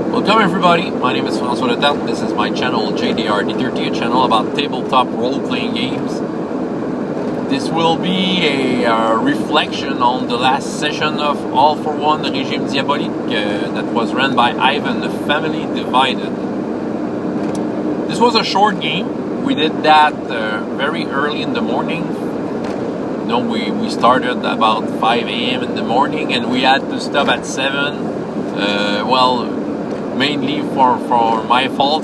Welcome everybody, my name is François Letarte. This is my channel JDR D30, a channel about tabletop role-playing games. This will be a reflection on the last session of All for One Régime Diabolique that was run by Ivan, the Family Divided. This was a short game. We did that very early in the morning. We started about 5 a.m. in the morning and we had to stop at 7. Mainly for my fault,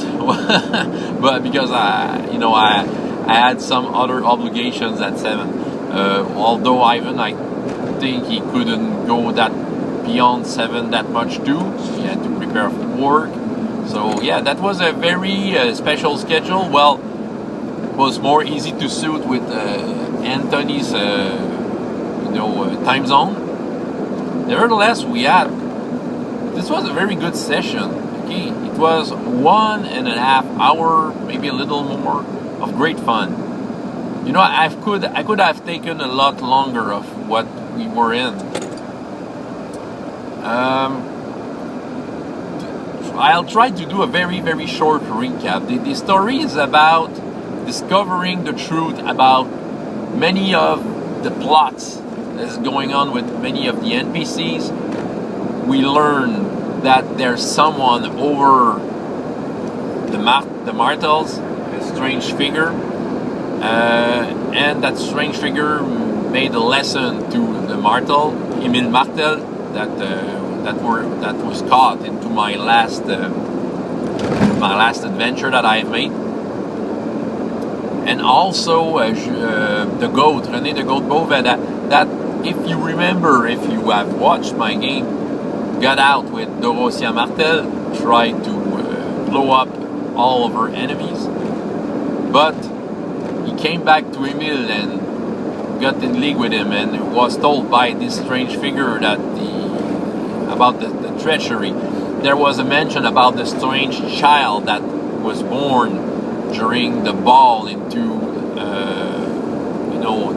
but because I had some other obligations at 7. Although Ivan, I think he couldn't go that beyond 7 that much too. He had to prepare for work. So yeah, that was a very special schedule. Well, it was more easy to suit with Anthony's time zone. Nevertheless, this was a very good session. Okay, it was 1.5 hours, maybe a little more, of great fun. I could have taken a lot longer of what we were in. I'll try to do a very short recap. The story is about discovering the truth about many of the plots that's going on with many of the NPCs. We learn that there's someone over the Martels, a strange figure, and that strange figure made a lesson to the Martel, Emile Martel, that was caught into my last adventure that I've made, and also the goat, René the Goat Beauvais, that if you remember, if you have watched my game, got out with Dorothea Martel, tried to blow up all of her enemies, but he came back to Emile and got in league with him and was told by this strange figure that about the treachery. There was a mention about the strange child that was born during the ball into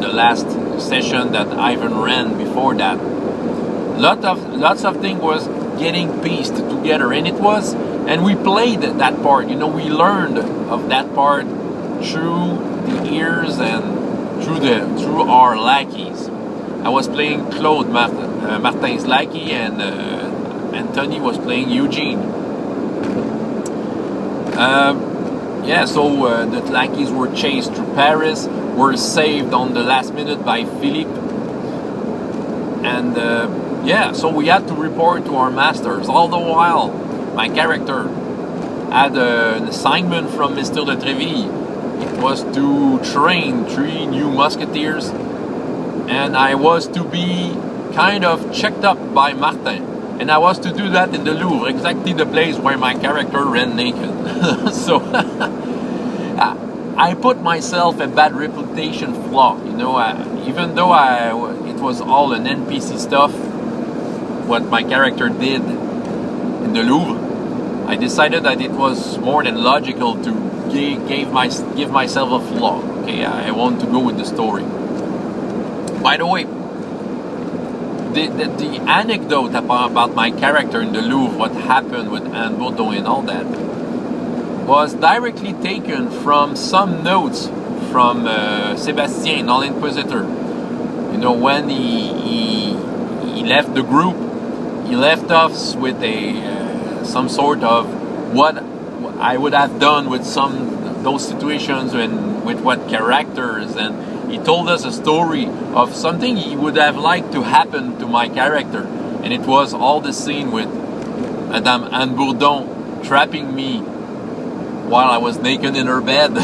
the last session that Ivan ran before that. Lots of things was getting pieced together, and we played that part. We learned of that part through the ears and through our lackeys. I was playing Claude Martin's lackey, and Anthony was playing Eugene. So the lackeys were chased through Paris, were saved on the last minute by Philippe, and so we had to report to our masters. All the while, my character had an assignment from Mr. de Treville. It was to train 3 new musketeers, and I was to be kind of checked up by Martin. And I was to do that in the Louvre, exactly the place where my character ran naked. So I put myself a bad reputation flaw. Even though it was all an NPC stuff, what my character did in the Louvre, I decided that it was more than logical to give myself a flaw. Okay, I want to go with the story. By the way, the anecdote about my character in the Louvre, what happened with Anne Bourdon and all that, was directly taken from some notes from Sébastien, All Inquisitor. When he left the group, he left us with some sort of what I would have done with those situations and with what characters, and he told us a story of something he would have liked to happen to my character, and it was all the scene with Madame Anne Bourdon trapping me while I was naked in her bed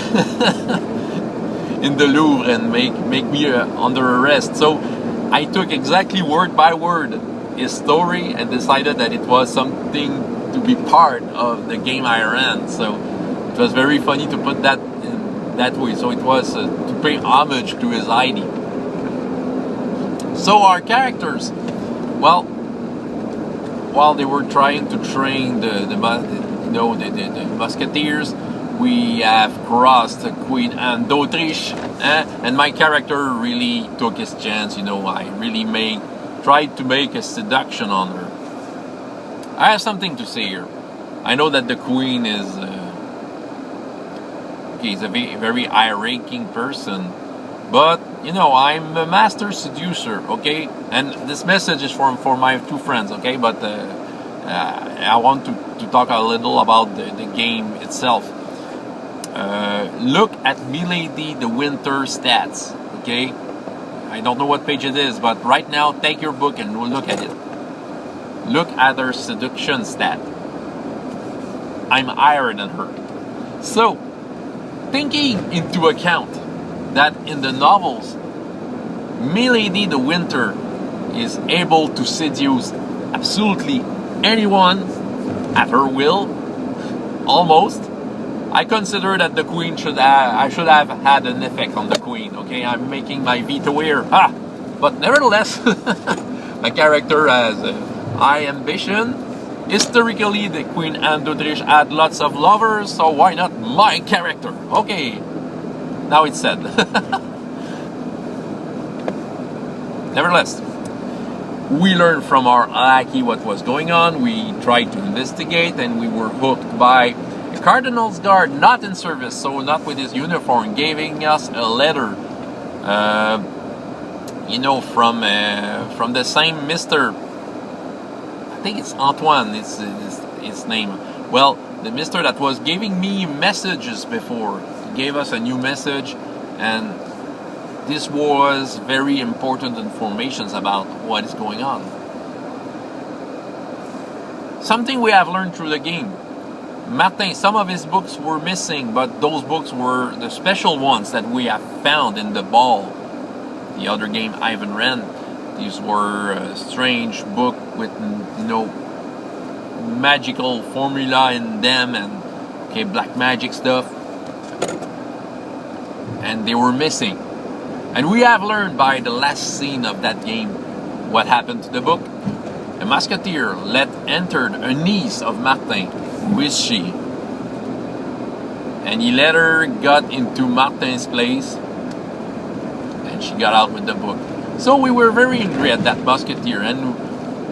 in the Louvre and make me under arrest. So I took exactly word by word his story and decided that it was something to be part of the game I ran. So it was very funny to put that in that way. So it was to pay homage to his ID. So our characters, while they were trying to train the musketeers, we have crossed Queen Anne d'Autriche, and my character really took his chance. I really tried to make a seduction on her. I have something to say here. I know that the queen is okay, he's a very high-ranking person, but you know, I'm a master seducer, okay? And this message is for my two friends, okay? But I want to talk a little about the game itself. Look at Milady the Winter stats, okay? I don't know what page it is, but right now, take your book and we'll look at it. Look at her seduction stat. I'm higher than her. So, taking into account that in the novels, Milady the Winter is able to seduce absolutely anyone at her will, almost. I consider that the queen I should have had an effect on the queen. Okay, I'm making my veto here. But nevertheless, my character has high ambition. Historically, the Queen Anne d'Autriche had lots of lovers, so why not my character? Okay, now it's said. Nevertheless, we learned from our lackey what was going on. We tried to investigate, and we were hooked by a cardinal's guard, not in service, so not with his uniform, giving us a letter. You know, from the same Mr. I think it's Antoine. It's his name. Well, the Mr. that was giving me messages before, he gave us a new message, and this was very important information about what is going on. Something we have learned through the game. Martin, some of his books were missing, but those books were the special ones that we have found in the ball. The other game, Ivan Ren, these were a strange book with no magical formula in them and black magic stuff. And they were missing. And we have learned by the last scene of that game what happened to the book. A musketeer entered a niece of Martin. Who is she? And he let her got into Martin's place, and she got out with the book. So we were very angry at that musketeer, and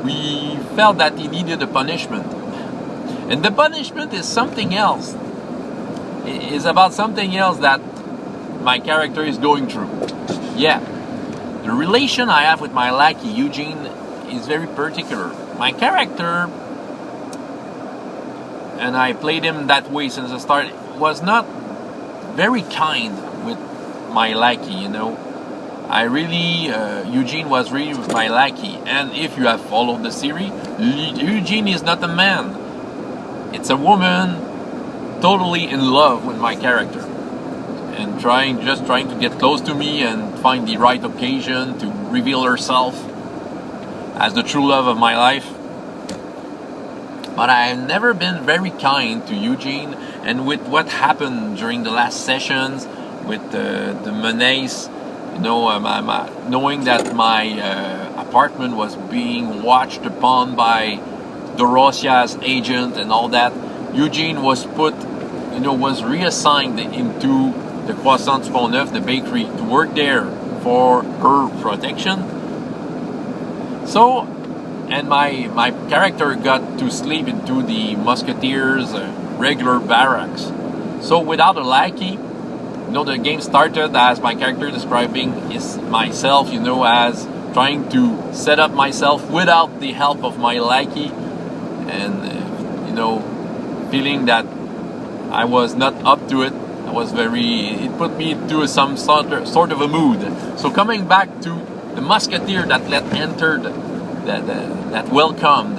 we felt that he needed a punishment. And the punishment is something else. It is about something else that my character is going through. Yeah, the relation I have with my lackey Eugene is very particular. My character, and I played him that way since the start, was not very kind with my lackey, you know. Eugene was really my lackey. And if you have followed the series, Eugene is not a man. It's a woman totally in love with my character. And just trying to get close to me and find the right occasion to reveal herself as the true love of my life. But I have never been very kind to Eugene, and with what happened during the last sessions with the menace, you know, knowing that my apartment was being watched upon by Dorosia's agent and all that, Eugene was was reassigned into the Croissant du Pont Neuf, the bakery, to work there for her protection. So, and my character got to sleep into the Musketeers' regular barracks. So without a lackey, the game started as my character describing myself, as trying to set up myself without the help of my lackey, and feeling that I was not up to it. It put me into some sort of a mood. So coming back to the musketeer that entered, that welcomed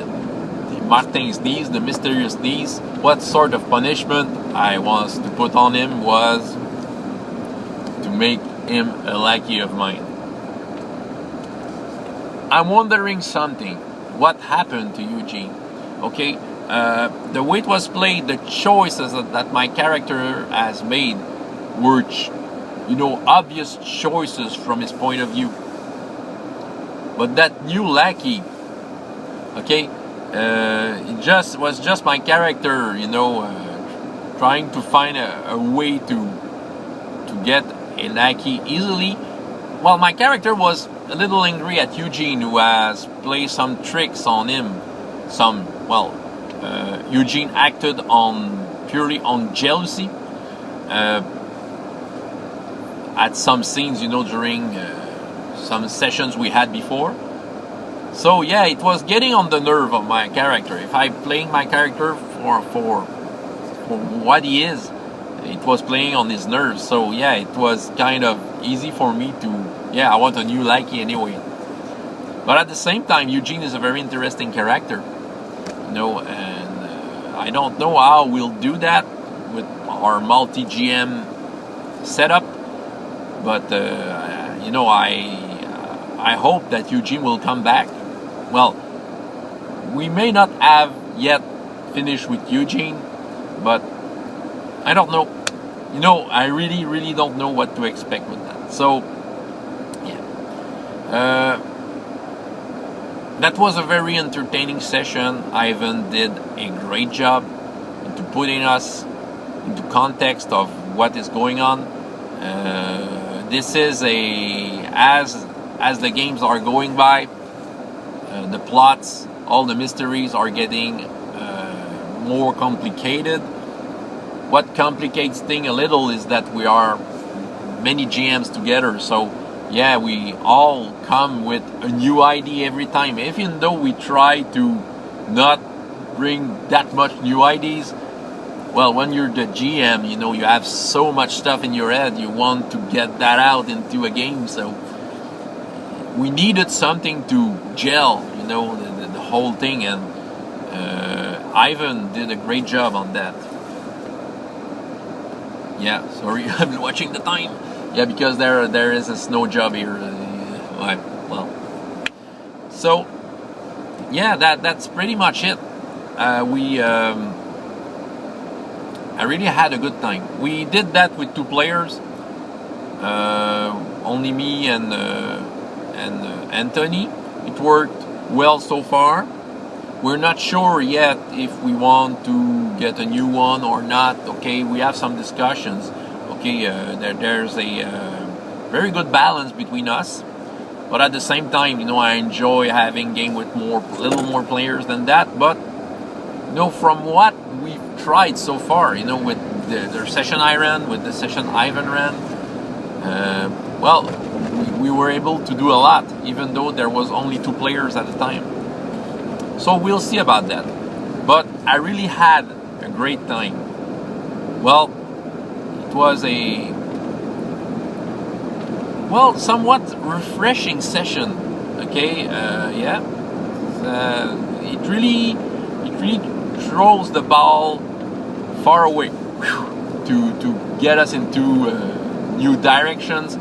Martin's niece, the mysterious niece, what sort of punishment I was to put on him was to make him a lackey of mine. I'm wondering something. What happened to Eugene? Okay, the way it was played, the choices that my character has made were, obvious choices from his point of view. But that new lackey, okay, it was just my character, trying to find a way to get a lackey easily. Well, my character was a little angry at Eugene, who has played some tricks on him. Eugene acted purely on jealousy at some scenes, during some sessions we had before. So yeah, it was getting on the nerve of my character. If I'm playing my character for what he is, it was playing on his nerves. So yeah, it was kind of easy for me to, I want a new Lackey anyway. But at the same time, Eugene is a very interesting character, and I don't know how we'll do that with our multi-GM setup. But I hope that Eugene will come back. Well, we may not have yet finished with Eugene, but I don't know. I really, really don't know what to expect with that. So, yeah. That was a very entertaining session. Ivan did a great job into putting us into context of what is going on. This is as the games are going by, the plots, all the mysteries are getting more complicated. What complicates things a little is that we are many GMs together, so yeah, we all come with a new idea every time. Even though we try to not bring that much new ideas, well, when you're the GM, you have so much stuff in your head, you want to get that out into a game, so we needed something to gel, the whole thing, and Ivan did a great job on that. Yeah, sorry, I'm watching the time. Yeah, because there is a snow job here. Well, so yeah, that's pretty much it. I really had a good time. We did that with 2 players, only me and Anthony. It worked well so far. We're not sure yet if we want to get a new one or not. Okay, we have some discussions. Okay, there's a very good balance between us, but at the same time, I enjoy having game with little more players than that. But from what we've tried so far, with the session I ran, with the session Ivan ran, well, we were able to do a lot, even though there was only 2 players at the time. So we'll see about that. But I really had a great time. Well, it was a somewhat refreshing session. Okay, yeah. It really throws the ball far away to get us into new directions.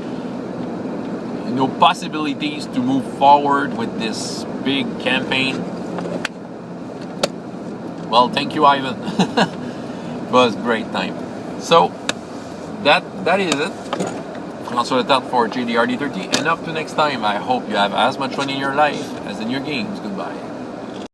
Possibilities to move forward with this big campaign. Well, thank you, Ivan. It was a great time. So that is it. François Letarte for JDR D30, and up to next time, I hope you have as much fun in your life as in your games. Goodbye.